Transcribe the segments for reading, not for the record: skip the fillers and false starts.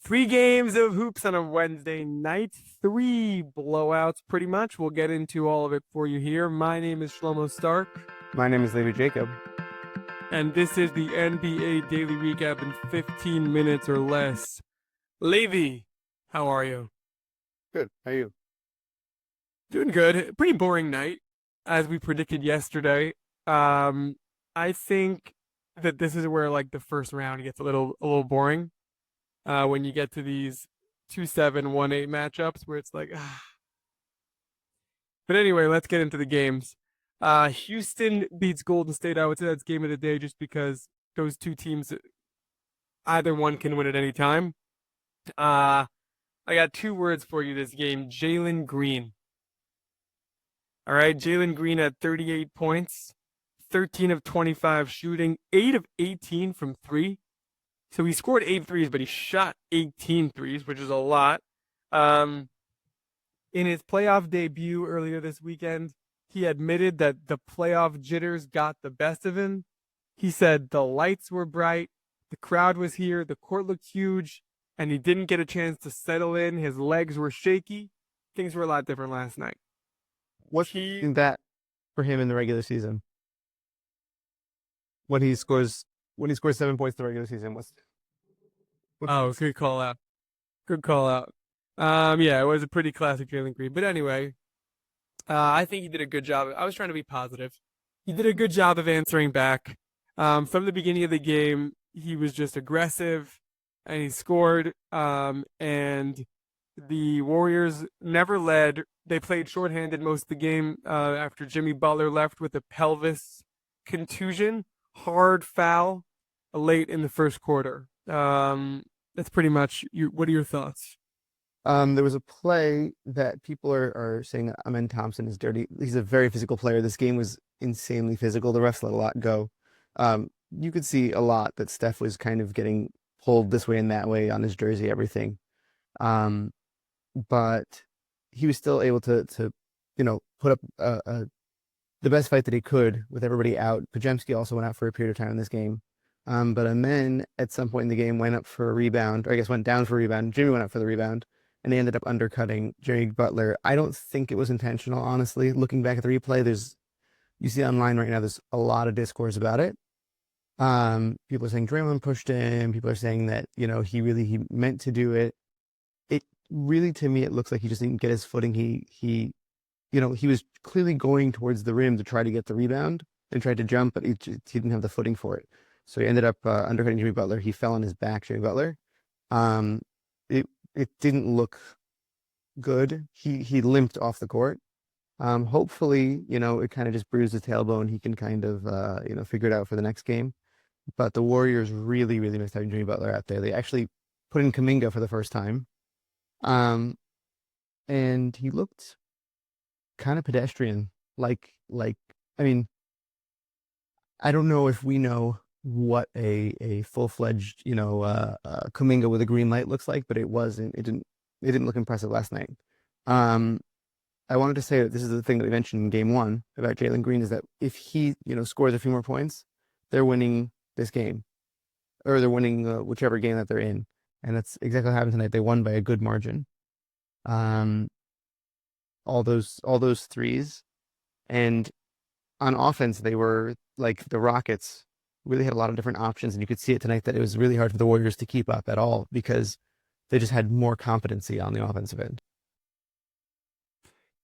Three games of hoops on a Wednesday night, three blowouts pretty much. We'll get into all of it for you here. My name is Shlomo Stark, My name is Levi Jacob. and this is the NBA Daily Recap in 15 minutes or less. Levi, how are you? Good. How are you? Doing good. Pretty boring night, as we predicted yesterday. Um, I think that this is where like the first round gets a little boring. When you get to these 2-7, 1-8 matchups where it's like, ah. But anyway, let's get into the games. Houston beats Golden State. I would say that's game of the day just because those two teams, either one can win at any time. Uh, I got two words for you this game. Jalen Green. All right, Jalen Green had 38 points, 13 of 25 shooting, 8 of 18 from three. So he scored 8 threes, but he shot 18 threes, which is a lot. Um, in his playoff debut earlier this weekend, he admitted that the playoff jitters got the best of him. He said the lights were bright, the crowd was here, the court looked huge, and he didn't get a chance to settle in. His legs were shaky. Things were a lot different last night. What's He, in that for him in the regular season? When he scores 7 points in the regular season, what's oh, good call out. Good call out. Yeah, it was a pretty classic Jalen Green. But anyway, I think he did a good job. I was trying to be positive. He did a good job of answering back. From the beginning of the game, he was just aggressive and he scored. And the Warriors never led. They played shorthanded most of the game after Jimmy Butler left with a pelvis contusion, hard foul late in the first quarter. That's pretty much you. What are your thoughts? there was a play that people are saying that Amen Thompson is dirty. He's a very physical player. This game was insanely physical. The refs let a lot go. You could see a lot that Steph was kind of getting pulled this way and that way on his jersey, everything. Um, but he was still able to put up the best fight that he could with everybody out. Pajemski also went out for a period of time in this game. But Amen at some point in the game went up for a rebound, or I guess went down for a rebound. Jimmy went up for the rebound, and they ended up undercutting Jimmy Butler. I don't think it was intentional, honestly. Looking back at the replay, you see online right now, there's a lot of discourse about it. People are saying Draymond pushed him. People are saying that, he meant to do it. It really, to me, it looks like he just didn't get his footing. He was clearly going towards the rim to try to get the rebound and tried to jump, but he didn't have the footing for it. So he ended up undercutting Jimmy Butler. He fell on his back, Jimmy Butler. Um, it didn't look good. He limped off the court. Hopefully, it kind of just bruised his tailbone. He can kind of figure it out for the next game. But the Warriors really, really missed having Jimmy Butler out there. They actually put in Kuminga for the first time. And he looked kind of pedestrian. I mean, I don't know if we know what a full-fledged, Kuminga with a green light looks like, but it didn't look impressive last night. I wanted to say that this is the thing that we mentioned in game one about Jalen Green is that if he, scores a few more points, they're winning this game, or they're winning whichever game that they're in. And that's exactly what happened tonight. They won by a good margin. Um, all those threes, and on offense, they were like the Rockets really had a lot of different options, and you could see it tonight that it was really hard for the Warriors to keep up at all because they just had more competency on the offensive end.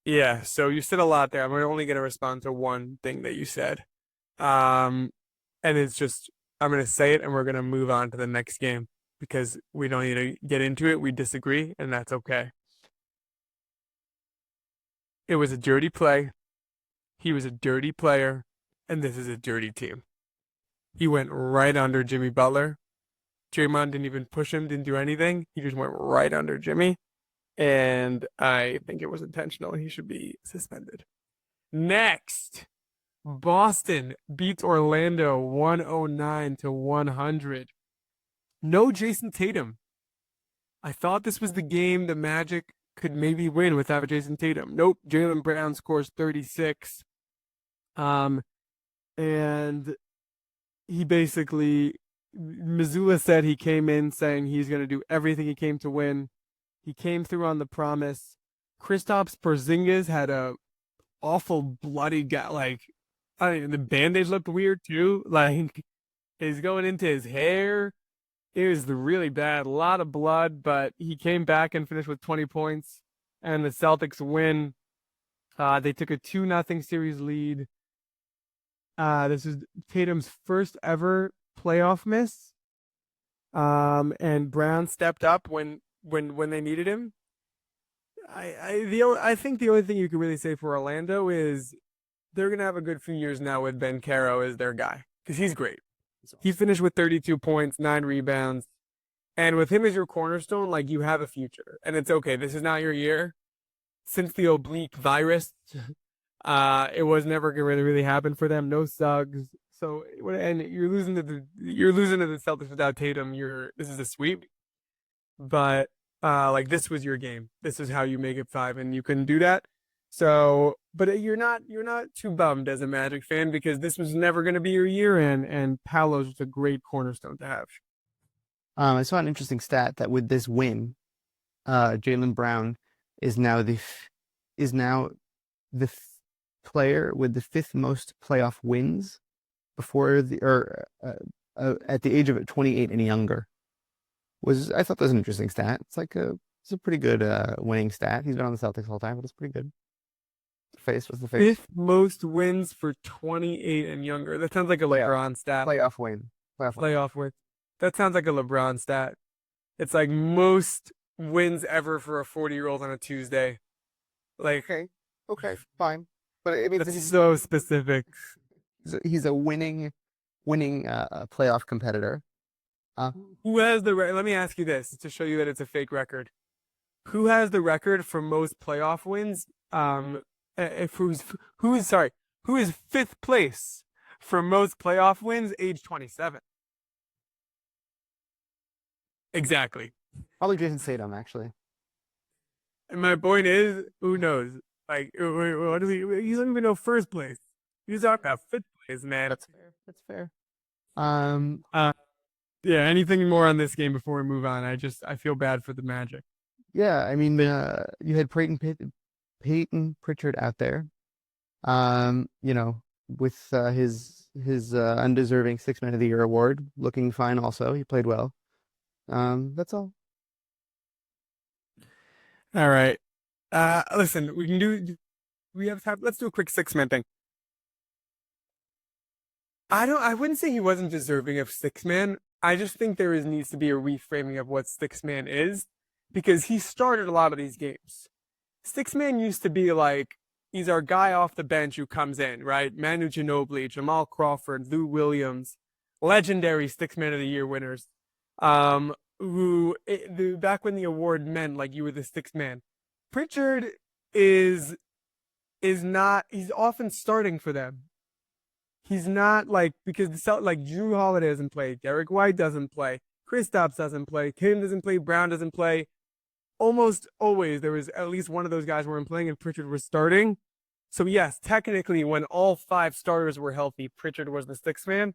Yeah, so you said a lot there. I'm only going to respond to one thing that you said. Um, and it's just, I'm going to say it and we're going to move on to the next game because we don't need to get into it. We disagree, and that's okay. It was a dirty play. He was a dirty player, and this is a dirty team. He went right under Jimmy Butler. Draymond didn't even push him, didn't do anything. He just went right under Jimmy. And I think it was intentional. He should be suspended. Next, Boston beats Orlando 109 to 100. No Jason Tatum. I thought this was the game the Magic could maybe win without Jason Tatum. Nope, Jaylen Brown scores 36. And he basically Missoula said he came in saying he's going to do everything he came to win. He came through on the promise. Kristaps Porzingis had a awful bloody guy. Like, I mean, the bandage looked weird too. Like, he's going into his hair. It was really bad. A lot of blood, but he came back and finished with 20 points. And the Celtics win. They took a 2-0 series lead. This is Tatum's first ever playoff miss. And Brown stepped up when they needed him. I think the only thing you can really say for Orlando is they're gonna have a good few years now with Ben Caro as their guy because he's great. He finished with 32 points, 9 rebounds, and with him as your cornerstone, like you have a future. And it's okay. This is not your year. Since the oblique virus, it was never going to really happen for them. No Suggs. So and you're losing to the Celtics without Tatum. This is a sweep. But like this was your game. This is how you make it 5, and you couldn't do that. So, but you're not too bummed as a Magic fan because this was never going to be your year, and Paolo's just a great cornerstone to have. I saw an interesting stat that with this win, Jaylen Brown is now the player with the 5th most playoff wins before at the age of 28 and younger. I thought that was an interesting stat. It's a pretty good winning stat. He's been on the Celtics all the time, but it's pretty good. What's the face? 5th most wins for 28 and younger. That sounds like a LeBron stat. Playoff win. Playoff win. That sounds like a LeBron stat. It's like most wins ever for a 40-year-old on a Tuesday. Like, Okay, fine. But I mean, that's so specific. he's a winning playoff competitor. Who has the record? Let me ask you this to show you that it's a fake record. Who has the record for most playoff wins? Who is 5th place for most playoff wins, age 27? Exactly. Probably Jason Tatum, actually. And my point is, who knows? Like, what do we? You don't even know first place. You talking about 5th place, man. That's fair. That's fair. Um, Yeah. Anything more on this game before we move on? I feel bad for the Magic. yeah, I mean, you had Peyton Pritchard out there. With his undeserving 6 Man of the Year award, looking fine. Also, he played well. That's all. All right. Listen, we have time. Let's do a quick 6-man thing. I wouldn't say he wasn't deserving of 6-man. I just think needs to be a reframing of what 6-man is because he started a lot of these games. 6-man used to be like, he's our guy off the bench who comes in, right? Manu Ginobili, Jamal Crawford, Lou Williams, legendary 6-man of the Year winners. Back when the award meant like you were the 6-man. Pritchard is not. He's often starting for them. He's not like because like Drew Holiday doesn't play, Derek White doesn't play, Kristaps doesn't play, Tatum doesn't play, Brown doesn't play. Almost always there was at least one of those guys weren't playing and Pritchard was starting. So yes, technically when all 5 starters were healthy, Pritchard was the 6-man.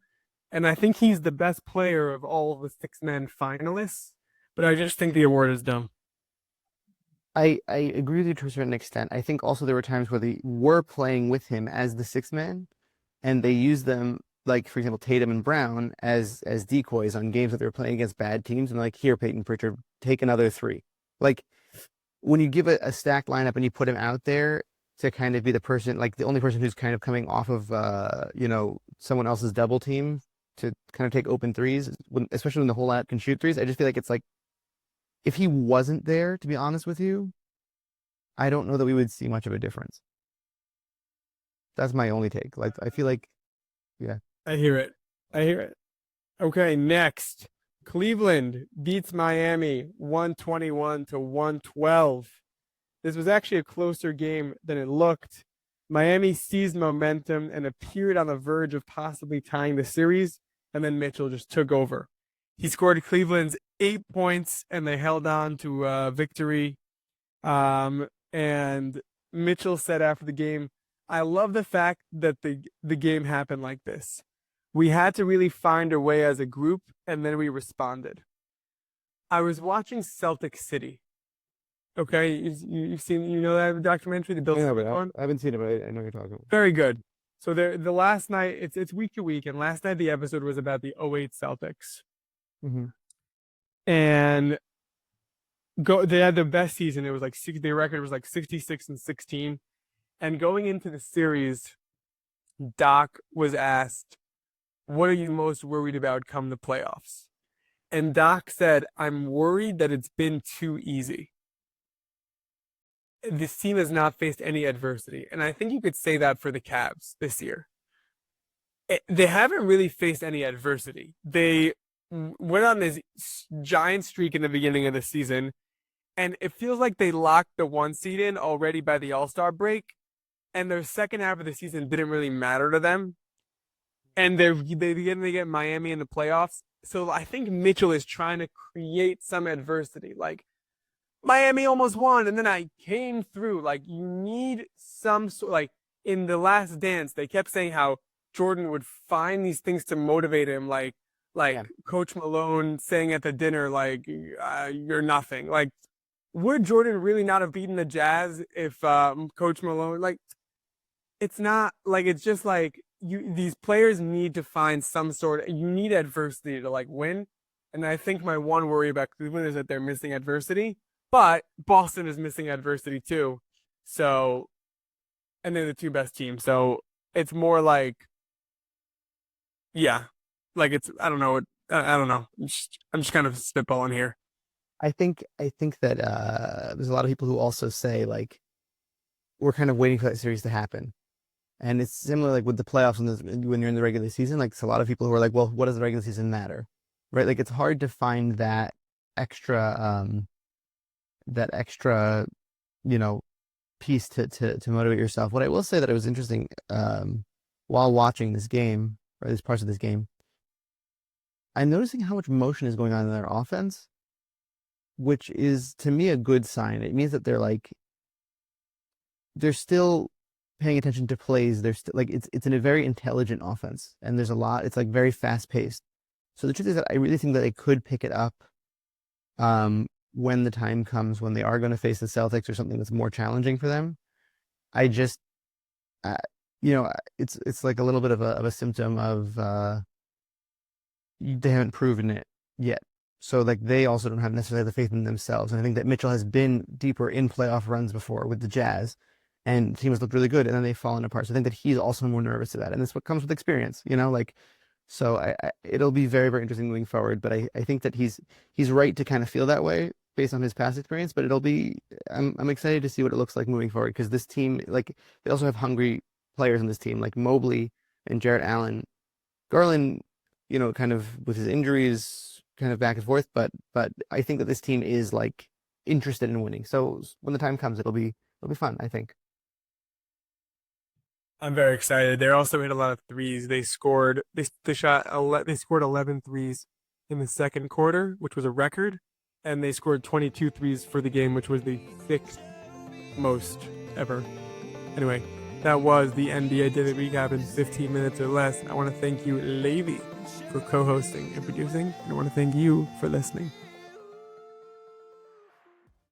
And I think he's the best player of all of the 6-man finalists. But I just think the award is dumb. I agree with you to a certain extent. I think also there were times where they were playing with him as the 6-man, and they used them, like for example, Tatum and Brown as decoys on games that they were playing against bad teams, and like, here, Peyton Pritchard, take another 3. Like when you give a stacked lineup and you put him out there to kind of be the person, like the only person who's kind of coming off of someone else's double team to kind of take open threes, especially when the whole lineup can shoot threes. I just feel like it's like if he wasn't there, to be honest with you, I don't know that we would see much of a difference. That's my only take. Like I feel like, yeah. I hear it. Okay, next. Cleveland beats Miami 121-112. This was actually a closer game than it looked. Miami seized momentum and appeared on the verge of possibly tying the series, and then Mitchell just took over. He scored Cleveland's 8 points, and they held on to victory. And Mitchell said after the game, I love the fact that the game happened like this. we had to really find our way as a group, and then we responded. I was watching Celtic City. Okay, you've seen that documentary, the Bill Yeah, Simmons but one. I haven't seen it, but I know what you're talking about. Very good. So the last night, it's week to week, and last night the episode was about the '08 Celtics, Hmm. and they had the best season. It was like their record was like 66-16, and going into the series, Doc was asked, "What are you most worried about come the playoffs?" And Doc said, "I'm worried that it's been too easy. This team has not faced any adversity." And I think you could say that for the Cavs this year. They haven't really faced any adversity. They went on this giant streak in the beginning of the season, and it feels like they locked the 1 seed in already by the All-Star break, and their second half of the season didn't really matter to them. And they begin to get Miami in the playoffs. So I think Mitchell is trying to create some adversity. Like, Miami almost won, and then I came through. Like, you need some sort, like, in The Last Dance, they kept saying how Jordan would find these things to motivate him, like Yeah. Coach Malone saying at the dinner, like, you're nothing. Like, would Jordan really not have beaten the Jazz if Coach Malone, like, it's not like, it's just like these players need to find some sort of, you need adversity to like win. And I think my one worry about Cleveland is that they're missing adversity, but Boston is missing adversity too. So, and they're the two best teams. So it's more like, yeah, like it's, I don't know. I don't know. I'm just kind of spitballing here. I think that there's a lot of people who also say like we're kind of waiting for that series to happen. And it's similar like with the playoffs when you're in the regular season. Like it's a lot of people who are like, well, what does the regular season matter? Right? Like it's hard to find extra that extra, you know, piece to motivate yourself. What I will say that it was interesting while watching this game, or these parts of this game, I'm noticing how much motion is going on in their offense, which is to me a good sign. It means that they're still paying attention to plays. They're still like it's in a very intelligent offense, and there's a lot. It's like very fast paced. So the truth is that I really think that they could pick it up when the time comes when they are going to face the Celtics or something that's more challenging for them. I just, uh, it's like a little bit of a symptom of they haven't proven it yet. So like they also don't have necessarily the faith in themselves. And I think that Mitchell has been deeper in playoff runs before with the Jazz, and teams looked really good, and then they've fallen apart. So I think that he's also more nervous to that, and that's what comes with experience, like. So it'll be very, very interesting moving forward. But I think that he's right to kind of feel that way based on his past experience. But I'm excited to see what it looks like moving forward, because this team, like, they also have hungry players in this team like Mobley and Jarrett Allen. Garland, kind of with his injuries, kind of back and forth. But I think that this team is like interested in winning. So when the time comes, it'll be fun, I think. I'm very excited. They also hit a lot of threes. They scored 11 threes in the second quarter, which was a record, and they scored 22 threes for the game, which was the sixth most ever. Anyway, that was the NBA Daily Recap in 15 minutes or less. I want to thank you, Levi, for co-hosting and producing, and I want to thank you for listening.